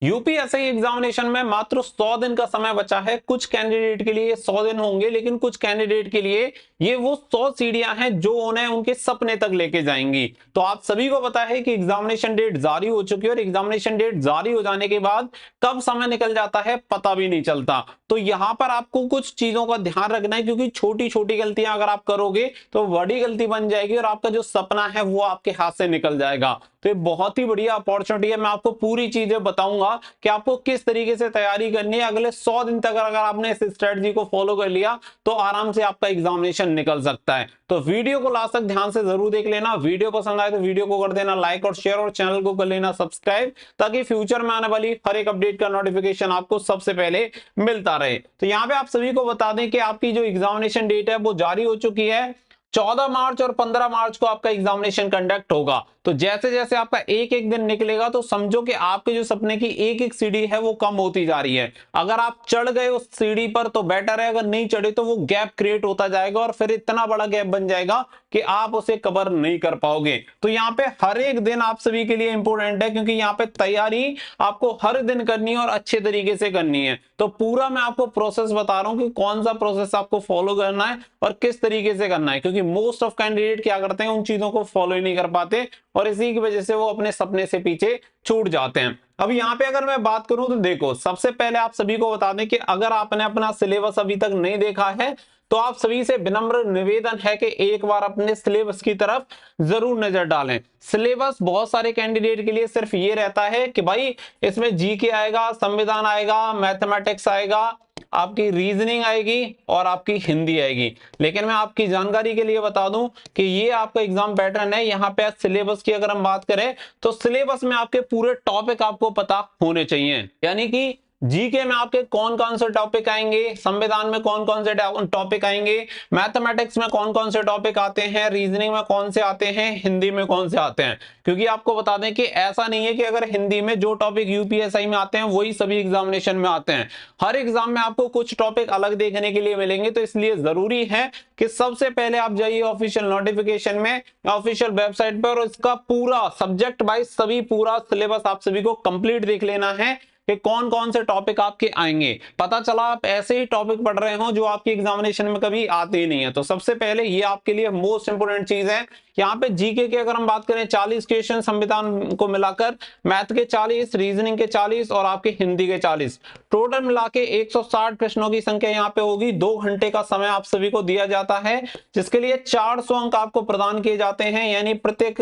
UPSC examination में मात्र 100 दिन का समय बचा है। कुछ कैंडिडेट के लिए 100 दिन होंगे, लेकिन कुछ कैंडिडेट के लिए ये वो 100 सीढ़ियां हैं जो उन्हें उनके सपने तक लेके जाएंगी। तो आप सभी को पता है कि एग्जामिनेशन डेट जारी हो चुकी है और एग्जामिनेशन डेट जारी हो जाने के बाद कब समय निकल जाता है पता भी नहीं चलता। तो यहां पर आपको कुछ चीजों का ध्यान रखना है, क्योंकि छोटी छोटी गलतियां अगर आप करोगे तो बड़ी गलती बन जाएगी और आपका जो सपना है वो आपके हाथ से निकल जाएगा। तो ये बहुत ही बढ़िया अपॉर्चुनिटी है। मैं आपको पूरी चीजें बताऊंगा कि आपको किस तरीके से तैयारी करनी है। अगले 100 दिन तक अगर आपने इस स्ट्रेटजी को फॉलो कर लिया तो आराम से आपका एग्जामिनेशन निकल सकता है। तो वीडियो को लास्ट तक ध्यान से जरूर देख लेना। वीडियो पसंद आए तो वीडियो को कर देना लाइक और शेयर, और चैनल को कर लेना सब्सक्राइब, ताकि फ्यूचर में आने वाली हर एक अपडेट का नोटिफिकेशन आपको सबसे पहले मिलता रहे। तो यहाँ पे आप सभी को बता दें कि आपकी जो एग्जामिनेशन डेट है वो जारी हो चुकी है। 14 मार्च और 15 मार्च को आपका एग्जामिनेशन कंडक्ट होगा। तो जैसे जैसे आपका एक एक दिन निकलेगा तो समझो कि आपके जो सपने की एक एक सीढ़ी है वो कम होती जा रही है। अगर आप चढ़ गए उस सीढ़ी पर तो बेटर है, अगर नहीं चढ़े तो वो गैप क्रिएट होता जाएगा और फिर इतना बड़ा गैप बन जाएगा कि आप उसे कवर नहीं कर पाओगे। तो यहाँ पे हर एक दिन आप सभी के लिए इंपॉर्टेंट है, क्योंकि यहाँ पे तैयारी आपको हर दिन करनी है और अच्छे तरीके से करनी है। तो पूरा मैं आपको प्रोसेस बता रहा हूं कि कौन सा प्रोसेस आपको फॉलो करना है और किस तरीके से करना है, क्योंकि मोस्ट ऑफ कैंडिडेट क्या करते हैं, उन चीजों को फॉलो ही नहीं कर पाते और इसी की वजह से वो अपने सपने से पीछे छूट जाते हैं। अब यहाँ पे अगर मैं बात करूं तो देखो, सबसे पहले आप सभी को बता दें कि अगर आपने अपना सिलेबस अभी तक नहीं देखा है तो आप सभी से विनम्र निवेदन है कि एक बार अपने सिलेबस की तरफ जरूर नजर डालें। सिलेबस बहुत सारे कैंडिडेट के लिए सिर्फ ये रहता है कि भाई इसमें जीके आएगा, संविधान आएगा, मैथमेटिक्स आएगा, आपकी रीजनिंग आएगी और आपकी हिंदी आएगी। लेकिन मैं आपकी जानकारी के लिए बता दूं कि ये आपका एग्जाम पैटर्न है। यहाँ पे सिलेबस की अगर हम बात करें तो सिलेबस में आपके पूरे टॉपिक आपको पता होने चाहिए, यानी कि जीके में आपके कौन कौन से टॉपिक आएंगे, संविधान में कौन कौन से टॉपिक आएंगे, मैथमेटिक्स में कौन कौन से टॉपिक आते हैं, रीजनिंग में कौन से आते हैं, हिंदी में कौन से आते हैं। क्योंकि आपको बता दें कि ऐसा नहीं है कि अगर हिंदी में जो टॉपिक यूपीएससी में आते हैं वही सभी एग्जामिनेशन में आते हैं। हर एग्जाम में आपको कुछ टॉपिक अलग देखने के लिए मिलेंगे। तो इसलिए जरूरी है कि सबसे पहले आप जाइए ऑफिशियल नोटिफिकेशन में, ऑफिशियल वेबसाइट पर, और इसका पूरा सब्जेक्ट वाइज सभी पूरा सिलेबस आप सभी को कंप्लीट देख लेना है कि कौन कौन से टॉपिक आपके आएंगे। पता चला आप ऐसे ही टॉपिक पढ़ रहे हो जो आपकी एग्जामिनेशन में कभी आते ही नहीं है। तो सबसे पहले ये आपके लिए मोस्ट इंपोर्टेंट चीज है। यहाँ पे जीके के अगर हम बात करें 40 क्वेश्चन संविधान को मिलाकर, मैथ के 40, रीजनिंग के 40 और आपके हिंदी के 40, टोटल मिला के 160 प्रश्नों की संख्या यहाँ पे होगी। 2 घंटे का समय आप सभी को दिया जाता है, जिसके लिए 400 अंक आपको प्रदान किए जाते हैं, यानी प्रत्येक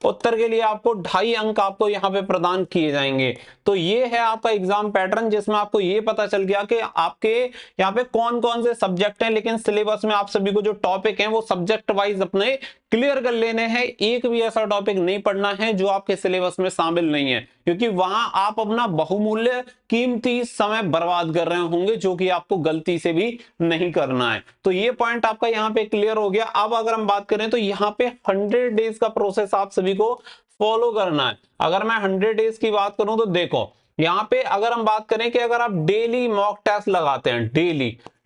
उत्तर के लिए आपको 2.5 अंक आपको यहाँ पे प्रदान किए जाएंगे। तो ये है आपका एग्जाम पैटर्न, जिसमें आपको ये पता चल गया कि आपके यहाँ पे कौन कौन से सब्जेक्ट हैं। लेकिन सिलेबस में आप सभी को जो टॉपिक हैं वो सब्जेक्ट वाइज अपने क्लियर कर लेने हैं। एक भी ऐसा टॉपिक नहीं पढ़ना है जो आपके सिलेबस में शामिल नहीं है, क्योंकि वहां आप अपना बहुमूल्य कीमती समय बर्बाद कर रहे होंगे, जो कि आपको गलती से भी नहीं करना है। तो ये पॉइंट आपका यहाँ पे क्लियर हो गया। अब अगर हम बात करें तो यहाँ पे 100 डेज का प्रोसेस आप सभी को फॉलो करना है। अगर मैं 100 डेज की बात करूं तो देखो, यहाँ पे अगर हम बात करें कि अगर आप डेली मॉक टेस्ट लगाते हैं,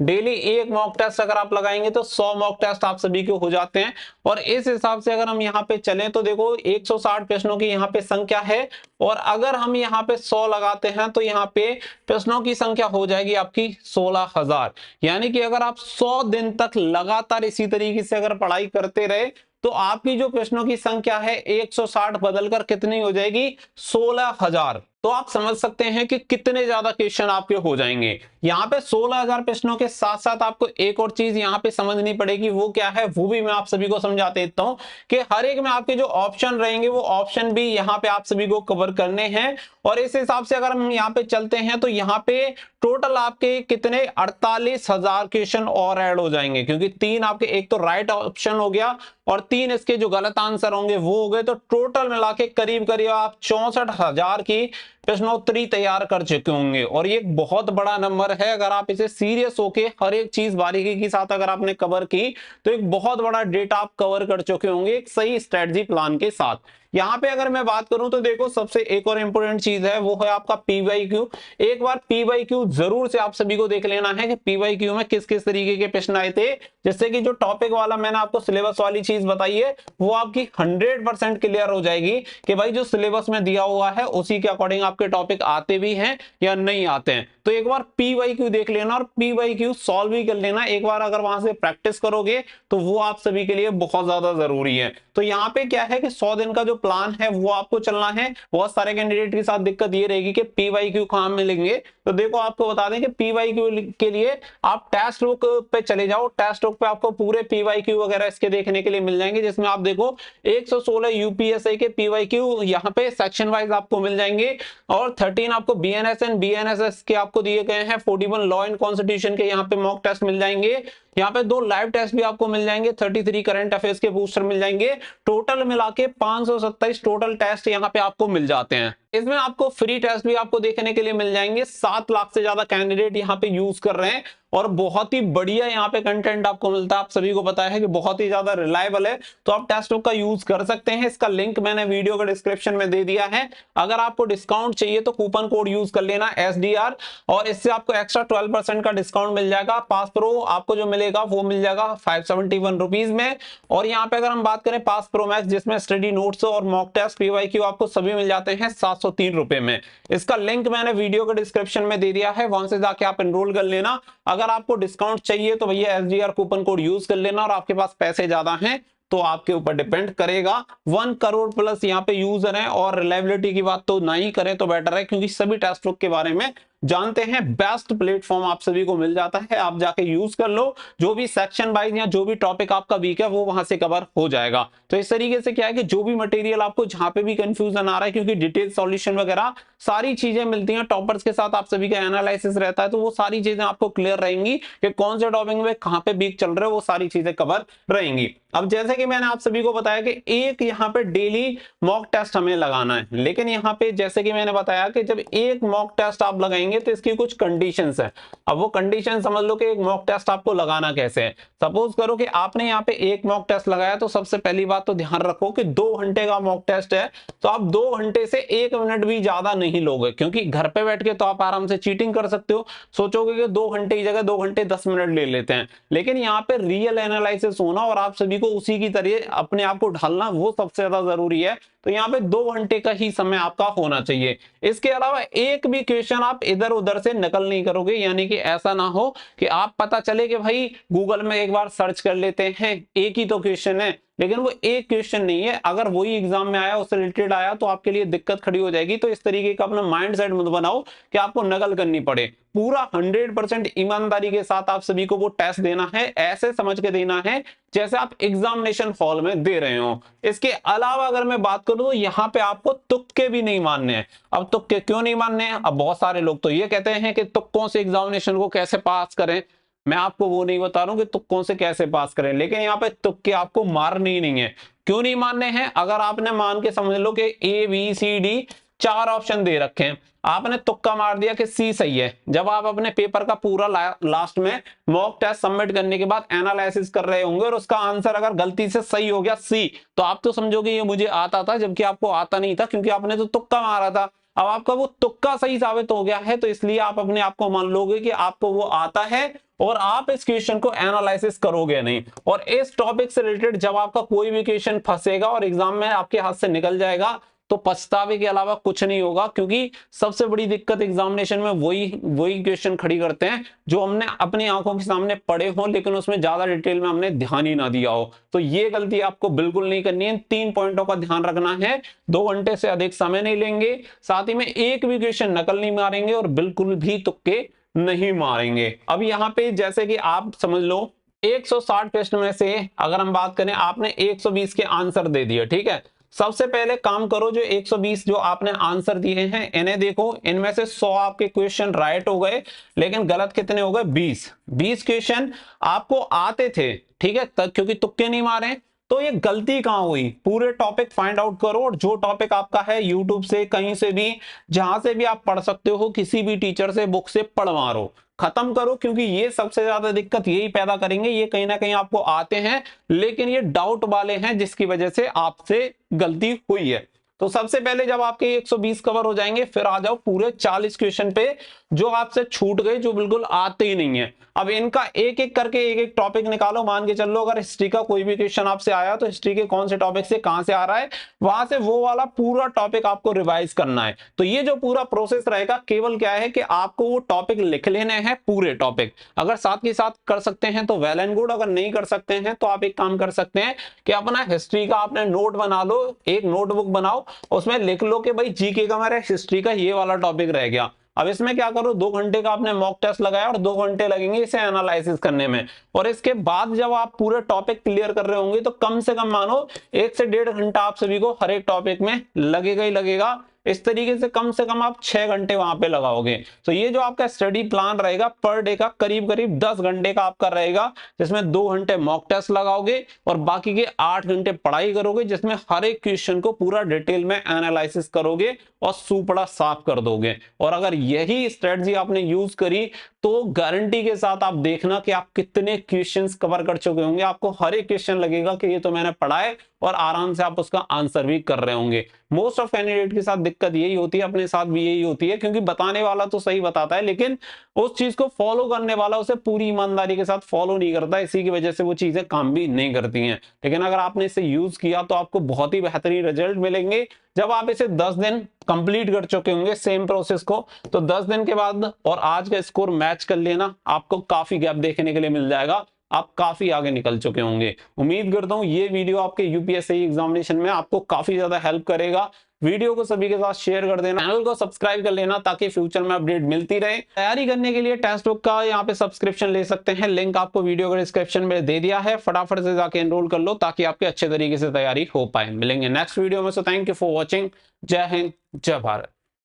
डेली एक मॉक टेस्ट अगर आप लगाएंगे तो 100 मॉक टेस्ट आप सभी के हो जाते हैं। और इस हिसाब से अगर हम यहाँ पे चलें तो देखो 160 प्रश्नों की यहाँ पे संख्या है, और अगर हम यहाँ पे 100 लगाते हैं तो यहाँ पे प्रश्नों की संख्या हो जाएगी आपकी 16,000। यानी कि अगर आप 100 दिन तक लगातार इसी तरीके से अगर पढ़ाई करते रहे तो आपकी जो प्रश्नों की संख्या है 160 बदलकर कितनी हो जाएगी, 16,000। तो आप समझ सकते हैं कि कितने ज्यादा क्वेश्चन आपके हो जाएंगे। यहाँ पे 16,000 प्रश्नों के साथ साथ आपको एक और चीज यहाँ पे समझनी पड़ेगी। वो क्या है, वो भी मैं आप सभी को समझा देता हूँ कि हर एक में आपके जो ऑप्शन रहेंगे वो ऑप्शन भी यहाँ पे आप सभी को कवर करने हैं। और इस हिसाब से अगर हम यहाँ पे चलते हैं तो यहाँ पे टोटल आपके कितने 48,000 क्वेश्चन और ऐड हो जाएंगे, क्योंकि 3 आपके, एक तो राइट ऑप्शन हो गया और 3 इसके जो गलत आंसर होंगे वो हो गए। तो टोटल मिला के करीब करीब आप 64,000 की प्रश्नोत्तरी तैयार कर चुके होंगे। और ये एक बहुत बड़ा नंबर है। अगर आप इसे सीरियस होके हर एक चीज बारीकी के साथ अगर आपने कवर की तो एक बहुत बड़ा डेटा आप कवर कर चुके होंगे एक सही स्ट्रेटजी प्लान के साथ। यहाँ पे अगर मैं बात करूं तो देखो सबसे एक और इंपॉर्टेंट चीज है वो है आपका पीवाईक्यू। एक बार पीवाईक्यू जरूर से आप सभी को देख लेना है कि पीवाईक्यू में किस किस तरीके के प्रश्न आए थे, जिससे कि जो टॉपिक वाला मैंने आपको सिलेबस वाली चीज बताई है वो आपकी 100% क्लियर हो जाएगी कि भाई जो सिलेबस में दिया हुआ है उसी के अकॉर्डिंग आपके टॉपिक आते भी हैं या नहीं आते हैं। तो एक बार पीवाईक्यू देख लेना और पीवाईक्यू सॉल्व भी कर लेना। एक बार अगर वहां से प्रैक्टिस करोगे तो वो आप सभी के लिए बहुत ज्यादा जरूरी है। तो यहाँ पे क्या है कि 100 दिन का जो प्लान है वो आपको चलना है। बहुत सारे कैंडिडेट के साथ दिक्कत ये रहेगी कि पीवाईक्यू कहां मिलेंगे, तो देखो आपको बता दें कि पीवाईक्यू के लिए आप टेस्ट बुक पे चले जाओ। टेस्ट बुक पे आपको पूरे पीवाईक्यू वगैरह इसके देखने के लिए मिल जाएंगे, जिसमें आप देखो 116 यूपीएससी के पीवाईक्यू यहाँ पे सेक्शन वाइज आपको मिल जाएंगे और 13 आपको बीएनएस एंड बीएनएसएस के आपको दिए गए हैं। 41 लॉ एंड कॉन्स्टिट्यूशन के यहाँ पे मॉक टेस्ट मिल जाएंगे। यहाँ पे 2 लाइव टेस्ट भी आपको मिल जाएंगे, 33 करंट अफेयर्स के बूस्टर मिल जाएंगे। टोटल मिला के 527 टोटल टेस्ट यहाँ पे आपको मिल जाते हैं। इसमें आपको फ्री टेस्ट भी आपको देखने के लिए मिल जाएंगे। 7 लाख से ज्यादा कैंडिडेट यहाँ पे यूज कर रहे हैं और बहुत ही बढ़िया यहाँ पे कंटेंट आपको मिलता है। आप सभी को पता है कि बहुत ही ज्यादा रिलायबल है, तो आप टेस्ट बुक का यूज कर सकते हैं। इसका लिंक मैंने वीडियो के डिस्क्रिप्शन में दे दिया है। अगर आपको डिस्काउंट चाहिए तो कूपन कोड यूज कर लेना SDR और इससे आपको एक्स्ट्रा 12% का डिस्काउंट मिल जाएगा। पास प्रो आपको जो मिलेगा वो मिल जाएगा 571 रुपीज में। और यहाँ पे अगर हम बात करें पास प्रो मैक्स जिसमें स्टडी नोट्स और मॉक टेस्ट पीवाईक्यू आपको सभी मिल जाते हैं 703 रुपए में। इसका लिंक मैंने वीडियो के डिस्क्रिप्शन में दे दिया है, वहां से जाके आप एनरोल कर लेना। अगर आपको डिस्काउंट चाहिए तो भैया SDR कूपन कोड यूज कर लेना और आपके पास पैसे ज्यादा हैं तो आपके ऊपर डिपेंड करेगा। 1 करोड़ प्लस यहाँ पे यूजर हैं और रिलायबिलिटी की बात तो ना ही करें तो बेटर है, क्योंकि सभी टेस्ट बुक के बारे में जानते हैं। बेस्ट प्लेटफॉर्म आप सभी को मिल जाता है, आप जाके यूज कर लो। जो भी सेक्शन वाइज या जो भी टॉपिक आपका वीक है वो वहां से कवर हो जाएगा। तो इस तरीके से क्या है कि जो भी मटेरियल आपको जहां पे भी कंफ्यूजन आ रहा है, क्योंकि डिटेल सॉल्यूशन वगैरह सारी चीजें मिलती हैं टॉपर्स के साथ, आप सभी का एनालिसिस रहता है, तो वो सारी चीजें आपको क्लियर रहेंगी कि कौन से टॉपिक में कहां पे वीक चल रहे हो, वो सारी चीजें कवर रहेंगी। अब जैसे कि मैंने आप सभी को बताया कि एक यहाँ पे डेली मॉक टेस्ट हमें लगाना है, लेकिन यहाँ पे जैसे कि मैंने बताया कि जब एक मॉक टेस्ट आप लगाएंगे तो इसकी कुछ कंडीशंस है। अब वो कंडीशन समझ लो कि एक मॉक टेस्ट आपको लगाना कैसे है। सपोज करो कि आपने यहाँ पे एक मॉक टेस्ट लगाया, तो सबसे पहली बात तो ध्यान रखो कि 2 घंटे का मॉक टेस्ट है, तो आप 2 घंटे से 1 मिनट भी ज्यादा नहीं लोगे, क्योंकि घर पे बैठ के तो आप आराम से चीटिंग कर सकते हो। सोचोगे कि 2 घंटे की जगह 2 घंटे 10 मिनट ले लेते हैं, लेकिन यहाँ पे रियल एनालिसिस होना और आप सभी को उसी की तरह अपने आप को ढालना वो सबसे ज्यादा जरूरी है। तो यहाँ पे 2 घंटे का ही समय आपका होना चाहिए। इसके अलावा एक भी क्वेश्चन आप इधर उधर से नकल नहीं करोगे, यानी कि ऐसा ना हो कि आप पता चले कि भाई गूगल में एक बार सर्च कर लेते हैं, एक ही तो क्वेश्चन है, लेकिन वो एक क्वेश्चन नहीं है। अगर वही एग्जाम में आया, उससे रिलेटेड आया, तो आपके लिए दिक्कत खड़ी हो जाएगी। तो इस तरीके का अपना माइंड सेट मत बनाओ कि आपको नकल करनी पड़े। पूरा 100% ईमानदारी के साथ आप सभी को वो टेस्ट देना है, ऐसे समझ के देना है जैसे आप एग्जामिनेशन हॉल में दे रहे हो। इसके अलावा अगर मैं बात करूं तो यहाँ पे आपको तुक्के भी नहीं मानने हैं। अब तुक्के क्यों नहीं मानने हैं? अब बहुत सारे लोग तो ये कहते हैं कि तुक्कों से एग्जामिनेशन को कैसे पास करें। मैं आपको वो नहीं बता रहा हूं कि तुक्कों से कैसे पास करें, लेकिन यहाँ पे तुक्के आपको मारने ही नहीं है। क्यों नहीं मारने हैं? अगर आपने मान के समझ लो कि ABCD 4 ऑप्शन दे रखे हैं, आपने तुक्का मार दिया कि C सही है। जब आप अपने पेपर का पूरा लास्ट में मॉक टेस्ट सबमिट करने के बाद एनालिसिस कर रहे होंगे और उसका आंसर अगर गलती से सही हो गया C, तो आप तो समझोगे ये मुझे आता था, जबकि आपको आता नहीं था, क्योंकि आपने तो तुक्का मारा था। अब आपका वो तुक्का सही साबित हो गया है, तो इसलिए आप अपने आप को मान लोगे कि आपको वो आता है और आप इस क्वेश्चन को एनालिसिस करोगे नहीं। और इस टॉपिक से रिलेटेड जब आपका कोई भी क्वेश्चन फंसेगा और एग्जाम में आपके हाथ से निकल जाएगा, तो पछतावे के अलावा कुछ नहीं होगा। क्योंकि सबसे बड़ी दिक्कत एग्जामिनेशन में वही क्वेश्चन खड़ी करते हैं जो हमने अपनी आंखों के सामने पढ़े हो, लेकिन उसमें ज्यादा डिटेल में हमने ध्यान ही ना दिया हो। तो ये गलती आपको बिल्कुल नहीं करनी है। 3 पॉइंटों का ध्यान रखना है। 2 घंटे से अधिक समय नहीं लेंगे, साथ ही में एक भी क्वेश्चन नकल नहीं मारेंगे और बिल्कुल भी तुक्के नहीं मारेंगे। अब यहाँ पे जैसे कि आप समझ लो 160 प्रश्न में से अगर हम बात करें, आपने 120 के आंसर दे दिए, ठीक है। सबसे पहले काम करो, जो 120 जो आपने आंसर दिए हैं इन्हें देखो। इनमें से 100 आपके क्वेश्चन राइट हो गए, लेकिन गलत कितने हो गए? 20 क्वेश्चन आपको आते थे, ठीक है, क्योंकि तुक्के नहीं मारे, तो ये गलती कहां हुई, पूरे टॉपिक फाइंड आउट करो, और जो टॉपिक आपका है यूट्यूब से कहीं से भी जहां से भी आप पढ़ सकते हो, किसी भी टीचर से बुक से पढ़ मारो, खत्म करो, क्योंकि ये सबसे ज्यादा दिक्कत यही पैदा करेंगे। ये कहीं ना कहीं आपको आते हैं लेकिन ये डाउट वाले हैं, जिसकी वजह से आपसे गलती हुई है। तो सबसे पहले जब आपके 120 कवर हो जाएंगे, फिर आ जाओ पूरे 40 क्वेश्चन पे जो आपसे छूट गए, जो बिल्कुल आते ही नहीं है। अब इनका एक एक करके एक एक टॉपिक निकालो। मान के चलो अगर हिस्ट्री का कोई भी क्वेश्चन आपसे आया तो हिस्ट्री के कौन से टॉपिक से कहां से आ रहा है, वहां से वो वाला पूरा टॉपिक आपको रिवाइज करना है। तो ये जो पूरा प्रोसेस रहेगा, केवल क्या है कि आपको वो टॉपिक लिख लेने हैं, पूरे टॉपिक। अगर साथ के साथ कर सकते हैं तो वेल एंड गुड, अगर नहीं कर सकते हैं तो आप एक काम कर सकते हैं कि अपना हिस्ट्री का आपने नोट बना लो, एक नोटबुक बनाओ, उसमें लिख लो कि भाई जीके का मेरा हिस्ट्री का ये वाला टॉपिक रह गया। अब इसमें क्या करो, 2 घंटे का आपने मॉक टेस्ट लगाया और 2 घंटे लगेंगे इसे एनालिसिस करने में, और इसके बाद जब आप पूरे टॉपिक क्लियर कर रहे होंगे तो कम से कम मानो 1 से 1.5 घंटा आप सभी को हर एक टॉपिक में लगेगा ही लगेगा। इस तरीके से कम आप 6 घंटे वहां पे लगाओगे। तो ये जो आपका स्टडी प्लान रहेगा पर डे का करीब करीब 10 घंटे का आपका रहेगा, जिसमें 2 घंटे मॉक टेस्ट लगाओगे और बाकी के 8 घंटे पढ़ाई करोगे, जिसमें हर एक क्वेश्चन को पूरा डिटेल में एनालिसिस करोगे और सुपड़ा साफ कर दोगे। और अगर यही स्ट्रेटजी आपने यूज करी तो गारंटी के साथ आप देखना कि आप कितने क्वेश्चंस कवर कर चुके होंगे। आपको हर एक क्वेश्चन लगेगा कि ये तो मैंने पढ़ा है, और आराम से आप उसका आंसर भी कर रहे होंगे। मोस्ट ऑफ कैंडिडेट के साथ दिक्कत यही होती है, अपने साथ भी यही होती है, क्योंकि बताने वाला तो सही बताता है लेकिन उस चीज को फॉलो करने वाला उसे पूरी ईमानदारी के साथ फॉलो नहीं करता, इसी की वजह से वो चीजें काम भी नहीं करती हैं। लेकिन अगर आपने इसे यूज किया तो आपको बहुत ही बेहतरीन रिजल्ट मिलेंगे। जब आप इसे 10 दिन कंप्लीट कर चुके होंगे सेम प्रोसेस को, तो 10 दिन के बाद और आज का स्कोर मैच कर लेना, आपको काफी गैप देखने के लिए मिल जाएगा, आप काफी आगे निकल चुके होंगे। उम्मीद करता हूं ये वीडियो आपके यूपीएससी एग्जामिनेशन में आपको काफी ज्यादा हेल्प करेगा। वीडियो को सभी के साथ शेयर कर देना, चैनल को सब्सक्राइब कर लेना ताकि फ्यूचर में अपडेट मिलती रहे। तैयारी करने के लिए टेक्स्ट बुक का यहाँ पे सब्सक्रिप्शन ले सकते हैं, लिंक आपको वीडियो के डिस्क्रिप्शन में दे दिया है, फटाफट से जाके एनरोल कर लो ताकि आपके अच्छे तरीके से तैयारी हो पाए। मिलेंगे नेक्स्ट वीडियो में, so thank you for watching. जय हिंद, जय भारत।